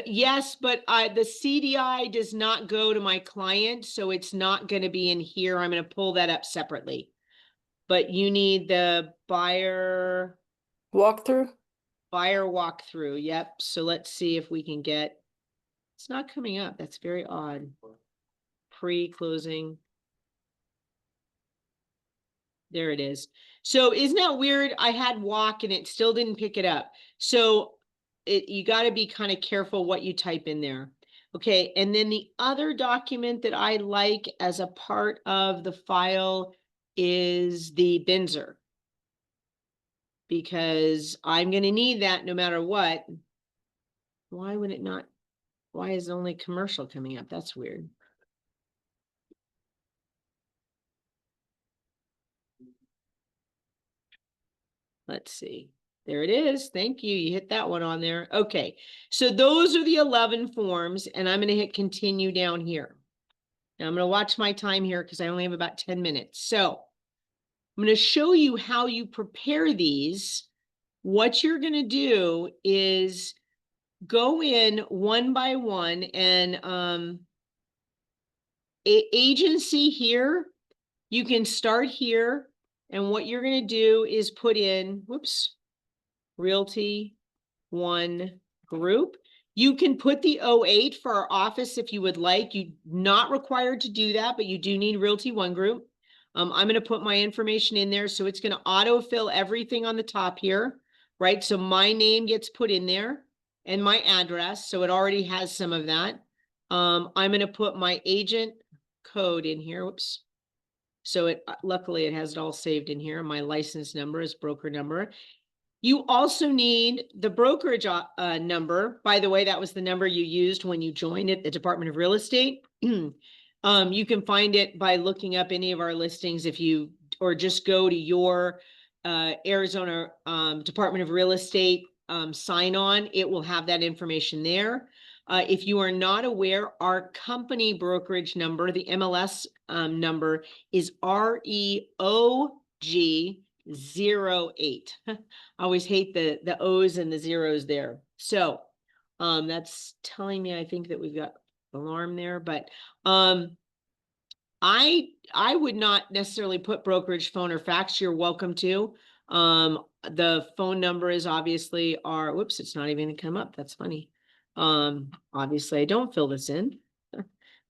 Speaker 1: Yes, but the CDI does not go to my client, so it's not going to be in here. I'm going to pull that up separately. But you need the buyer
Speaker 3: Walkthrough?
Speaker 1: walkthrough. Yep. So let's see if we can get. It's not coming up. That's very odd. Pre-closing. There it is. So isn't that weird? I had walk and it still didn't pick it up. So you got to be kind of careful what you type in there. Okay. And then the other document that I like as a part of the file is the Binzer. Because I'm going to need that no matter what. Why would it not? Why is only commercial coming up? That's weird. Let's see. There it is. Thank you. You hit that one on there. Okay. So those are the 11 forms, and I'm going to hit continue down here. Now I'm going to watch my time here because I only have about 10 minutes. So I'm going to show you how you prepare these. What you're going to do is go in one by one and agency here, you can start here. And what you're going to do is put in, whoops, Realty One Group. You can put the 08 for our office if you would like. You're not required to do that, but you do need Realty One Group. I'm going to put my information in there. So it's going to autofill everything on the top here, right? So my name gets put in there and my address. So it already has some of that. I'm going to put my agent code in here. Whoops. So it luckily it has it all saved in here. My license number is broker number. You also need the brokerage number. By the way, that was the number you used when you joined at the Department of Real Estate. You can find it by looking up any of our listings or just go to your Arizona Department of Real Estate sign on. It will have that information there. If you are not aware, our company brokerage number, the MLS number is REOG08. I always hate the O's and the zeros there. So that's telling me I think that we've got alarm there, but I would not necessarily put brokerage phone or fax. You're welcome to. The phone number is obviously our, whoops, it's not even gonna come up. That's funny. Obviously I don't fill this in.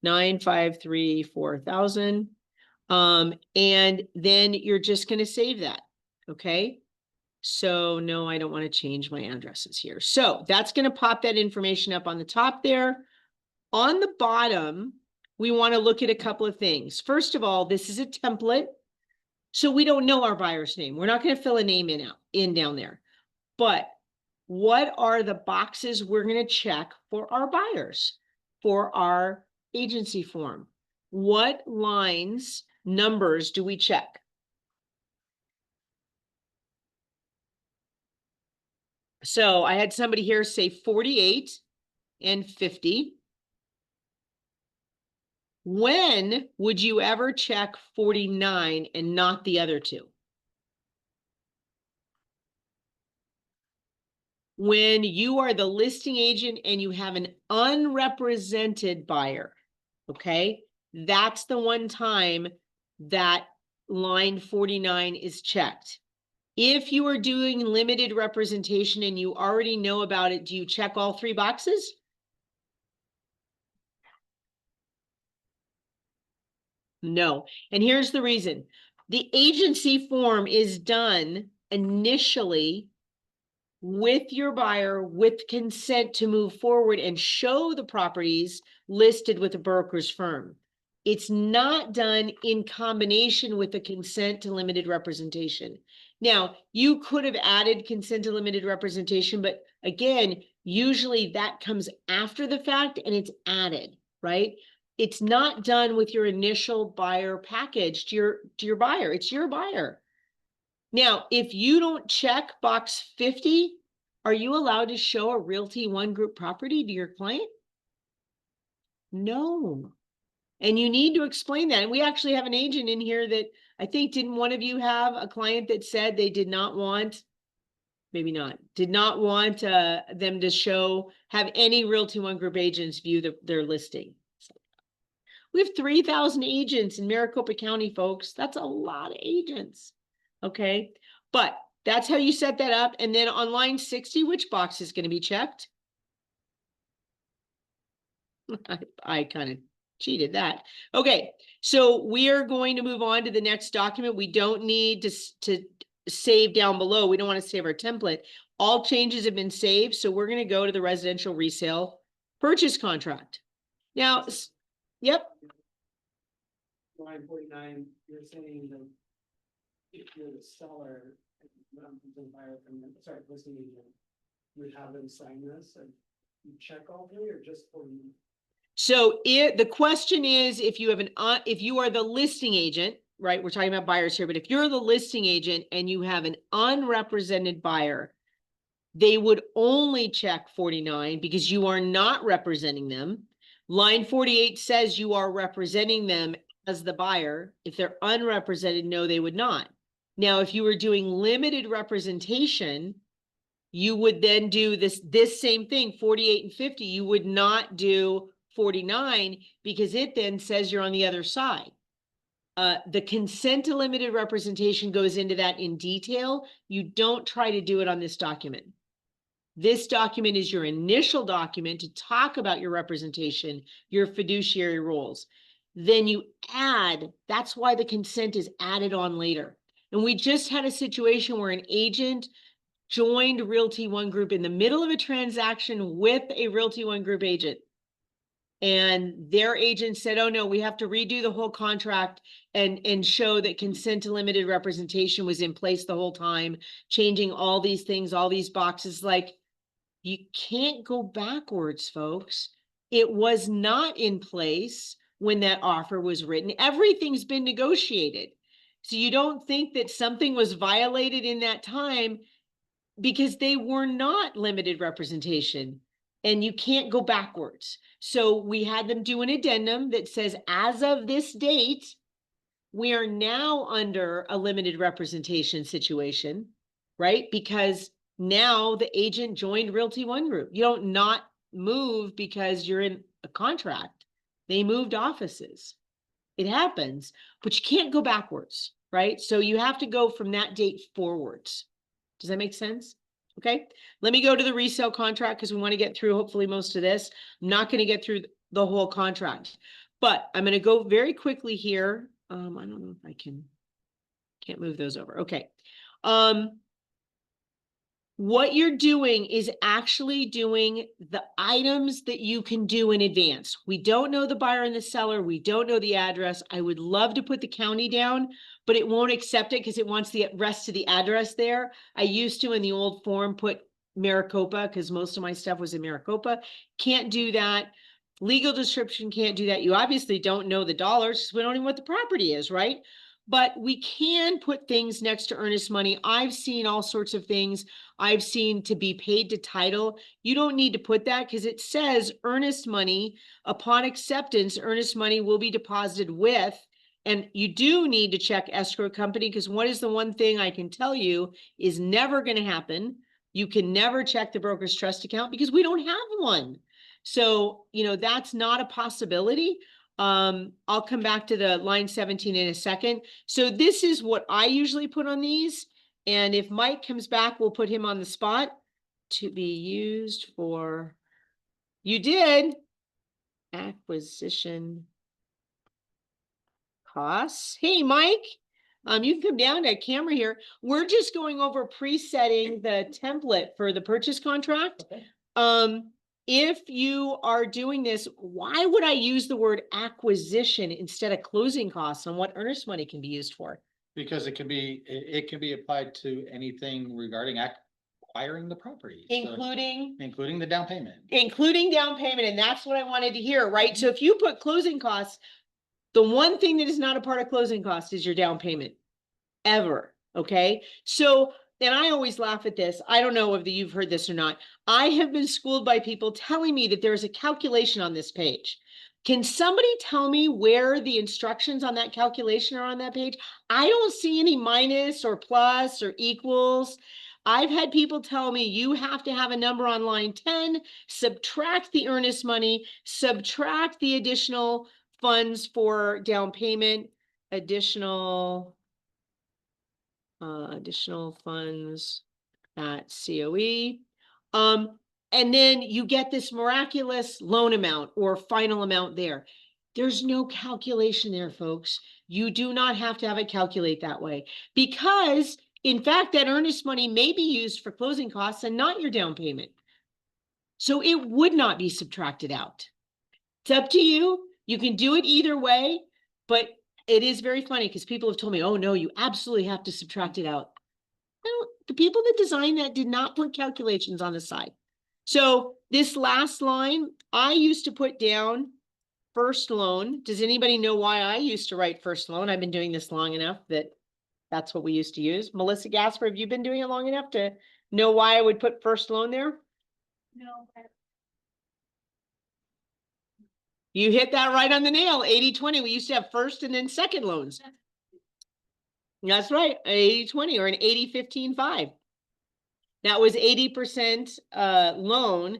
Speaker 1: 953-4000. And then you're just going to save that. Okay. So no, I don't want to change my addresses here. So that's going to pop that information up on the top there. On the bottom, we want to look at a couple of things. First of all, this is a template. So we don't know our buyer's name. We're not going to fill a name in down there. But what are the boxes we're going to check for our buyers, for our agency form? What lines, numbers do we check? So I had somebody here say 48 and 50. When would you ever check 49 and not the other two? When you are the listing agent and you have an unrepresented buyer, okay? That's the one time that line 49 is checked. If you are doing limited representation and you already know about it, do you check all three boxes? No. And here's the reason. The agency form is done initially with your buyer with consent to move forward and show the properties listed with a broker's firm. It's not done in combination with the consent to limited representation. Now, you could have added consent to limited representation, but again, usually that comes after the fact and it's added, right? It's not done with your initial buyer package to your buyer. It's your buyer. Now, if you don't check box 50, are you allowed to show a Realty One Group property to your client? No. And you need to explain that. And we actually have an agent in here that I think, didn't one of you have a client that said they did not want, maybe not, did not want them to have any Realty One Group agents view their listing. So, we have 3,000 agents in Maricopa County, folks. That's a lot of agents. Okay. But that's how you set that up. And then on line 60, which box is going to be checked? I kind of cheated that. Okay, so we are going to move on to the next document. We don't need to save down below. We don't want to save our template. All changes have been saved, so we're going to go to the residential resale purchase contract. Now, yep.
Speaker 4: Line 49, you're saying that if you're the seller, the buyer from, sorry, listing agent, you would have them sign this and you check all three or just for you?
Speaker 1: So the question is, if you have if you are the listing agent, right? We're talking about buyers here, but if you're the listing agent and you have an unrepresented buyer, they would only check 49 because you are not representing them. Line 48 says you are representing them as the buyer. If they're unrepresented, no, they would not. Now, if you were doing limited representation, you would then do this same thing, 48 and 50. You would not do 49 because it then says you're on the other side. The consent to limited representation goes into that in detail. You don't try to do it on this document. This document is your initial document to talk about your representation, your fiduciary roles. Then you add, that's why the consent is added on later. And we just had a situation where an agent joined Realty One Group in the middle of a transaction with a Realty One Group agent. And their agent said, oh no, we have to redo the whole contract and show that consent to limited representation was in place the whole time, changing all these things, all these boxes. Like, you can't go backwards, folks. It was not in place when that offer was written. Everything's been negotiated. So you don't think that something was violated in that time because they were not limited representation. And you can't go backwards. So we had them do an addendum that says, as of this date, we are now under a limited representation situation, right? Because now the agent joined Realty One Group. You don't not move because you're in a contract. They moved offices. It happens, but you can't go backwards, right? So you have to go from that date forwards. Does that make sense? Okay, let me go to the resale contract because we want to get through hopefully most of this. I'm not going to get through the whole contract, but I'm going to go very quickly here. I don't know if I can't move those over. Okay. What you're doing is actually doing the items that you can do in advance. We don't know the buyer and the seller. We don't know the address. I would love to put the county down, but it won't accept it because it wants the rest of the address there. I used to in the old form put Maricopa because most of my stuff was in Maricopa. Can't do that. Legal description can't do that. You obviously don't know the dollars because we don't even know what the property is, right? But we can put things next to earnest money. I've seen all sorts of things. I've seen to be paid to title. You don't need to put that because it says earnest money. Upon acceptance, earnest money will be deposited with, and you do need to check escrow company because what is the one thing I can tell you is never going to happen. You can never check the broker's trust account because we don't have one. So, that's not a possibility. I'll come back to the line 17 in a second. So this is what I usually put on these. And if Mike comes back, we'll put him on the spot to be used for, you did, acquisition costs. Hey, Mike, you can come down to camera here. We're just going over presetting the template for the purchase contract. Okay. If you are doing this, why would I use the word acquisition instead of closing costs on what earnest money can be used for?
Speaker 5: Because it can be applied to anything regarding acquiring the property.
Speaker 1: Including
Speaker 5: the down payment.
Speaker 1: Including down payment. And that's what I wanted to hear, right? So if you put closing costs, the one thing that is not a part of closing costs is your down payment. Ever. Okay, so, and I always laugh at this. I don't know if you've heard this or not. I have been schooled by people telling me that there's a calculation on this page. Can somebody tell me where the instructions on that calculation are on that page? I don't see any minus or plus or equals. I've had people tell me you have to have a number on line 10, subtract the earnest money, subtract the additional funds for down payment, additional funds at COE. And then you get this miraculous loan amount or final amount there. There's no calculation there, folks. You do not have to have it calculate that way because, in fact, that earnest money may be used for closing costs and not your down payment. So it would not be subtracted out. It's up to you. You can do it either way, but it is very funny because people have told me, oh no, you absolutely have to subtract it out. No, the people that designed that did not put calculations on the side. So this last line, I used to put down first loan. Does anybody know why I used to write first loan? I've been doing this long enough that that's what we used to use. Melissa Gasper, have you been doing it long enough to know why I would put first loan there?
Speaker 2: No, but
Speaker 1: You hit that right on the nail. 80-20. We used to have first and then second loans. That's right. 80-20 or an 80-15-5. That was 80% loan,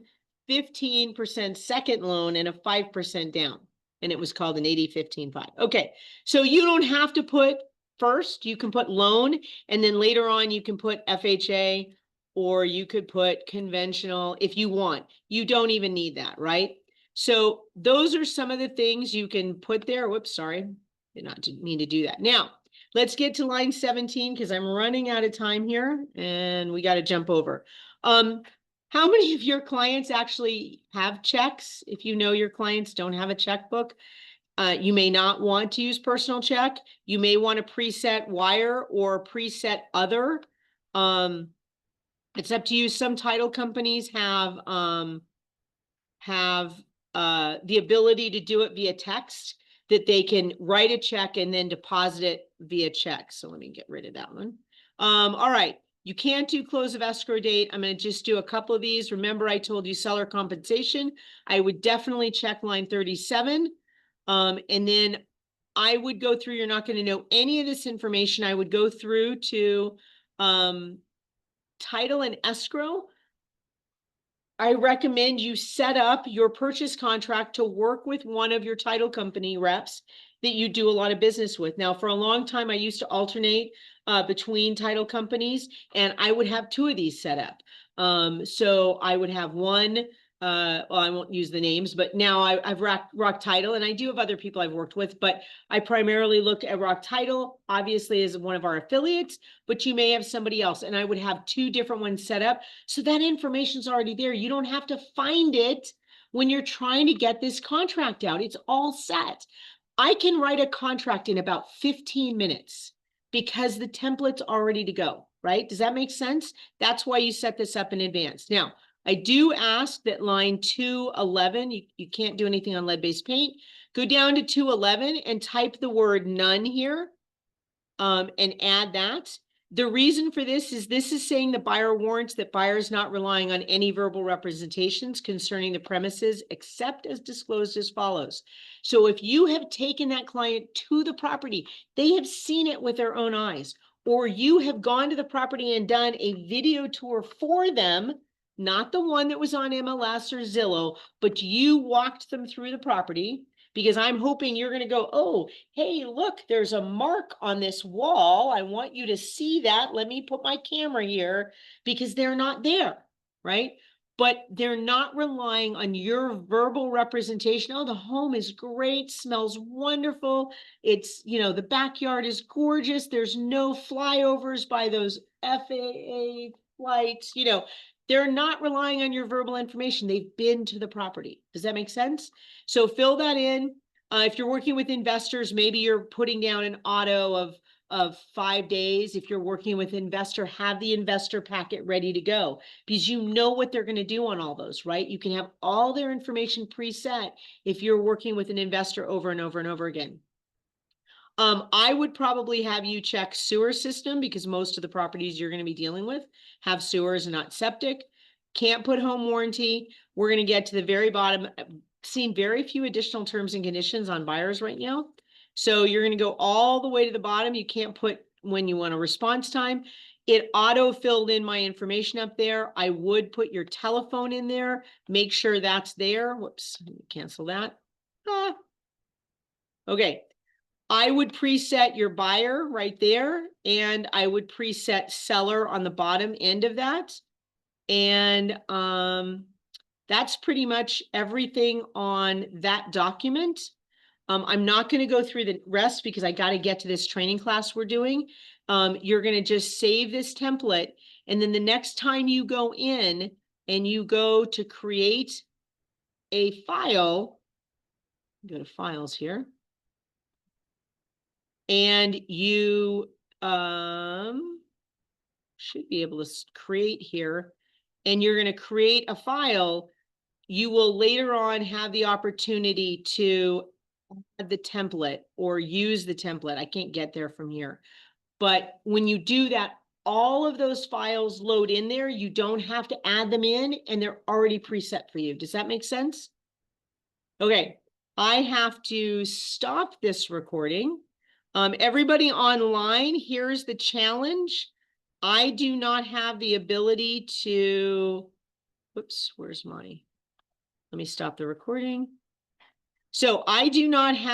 Speaker 1: 15% second loan, and a 5% down. And it was called an 80-15-5. Okay, so you don't have to put first. You can put loan, and then later on you can put FHA, or you could put conventional if you want. You don't even need that, right? So those are some of the things you can put there. Whoops, sorry. Did not mean to do that. Now, let's get to line 17 because I'm running out of time here and we got to jump over. How many of your clients actually have checks? If you know your clients don't have a checkbook, you may not want to use personal check. You may want to preset wire or preset other. It's up to you. Some title companies have the ability to do it via text, that they can write a check and then deposit it via check. So let me get rid of that one. All right. You can't do close of escrow date. I'm going to just do a couple of these. Remember, I told you seller compensation. I would definitely check line 37. And then I would go through, you're not going to know any of this information. I would go through to title and escrow. I recommend you set up your purchase contract to work with one of your title company reps that you do a lot of business with. Now, for a long time, I used to alternate between title companies, and I would have two of these set up. So I would have one, well, I won't use the names, but now I've Rock Title, and I do have other people I've worked with, but I primarily look at Rock Title, obviously as one of our affiliates, but you may have somebody else, and I would have two different ones set up. So that information's already there. You don't have to find it when you're trying to get this contract out. It's all set. I can write a contract in about 15 minutes because the template's all ready to go, right? Does that make sense? That's why you set this up in advance. Now, I do ask that line 211, you can't do anything on lead-based paint. Go down to 211 and type the word none here and add that. The reason for this is saying the buyer warrants that buyer is not relying on any verbal representations concerning the premises except as disclosed as follows. So if you have taken that client to the property, they have seen it with their own eyes, or you have gone to the property and done a video tour for them, not the one that was on MLS or Zillow, but you walked them through the property, because I'm hoping you're going to go, oh, hey, look, there's a mark on this wall. I want you to see that. Let me put my camera here, because they're not there, right? But they're not relying on your verbal representation. Oh, the home is great, smells wonderful. It's, you know, the backyard is gorgeous. There's no flyovers by those FAA flights, you know. They're not relying on your verbal information. They've been to the property. Does that make sense? So fill that in. If you're working with investors, maybe you're putting down an auto of 5 days. If you're working with investor, have the investor packet ready to go, because you know what they're going to do on all those, right? You can have all their information preset if you're working with an investor over and over and over again. I would probably have you check sewer system because most of the properties you're gonna be dealing with have sewers and not septic. Can't put home warranty. We're gonna get to the very bottom. Seen very few additional terms and conditions on buyers right now. So you're gonna go all the way to the bottom. You can't put when you want a response time. It auto filled in my information up there. I would put your telephone in there, make sure that's there. Whoops, cancel that. Ah. Okay. I would preset your buyer right there, and I would preset seller on the bottom end of that. And that's pretty much everything on that document. I'm not going to go through the rest because I got to get to this training class we're doing. You're going to just save this template, and then the next time you go in and you go to create a file, go to files here. And you should be able to create here, and you're going to create a file. You will later on have the opportunity to add the template or use the template. I can't get there from here. But when you do that, all of those files load in there. You don't have to add them in, and they're already preset for you. Does that make sense? Okay, I have to stop this recording. Everybody online, here's the challenge. I do not have the ability to, whoops, where's my, let me stop the recording. So I do not have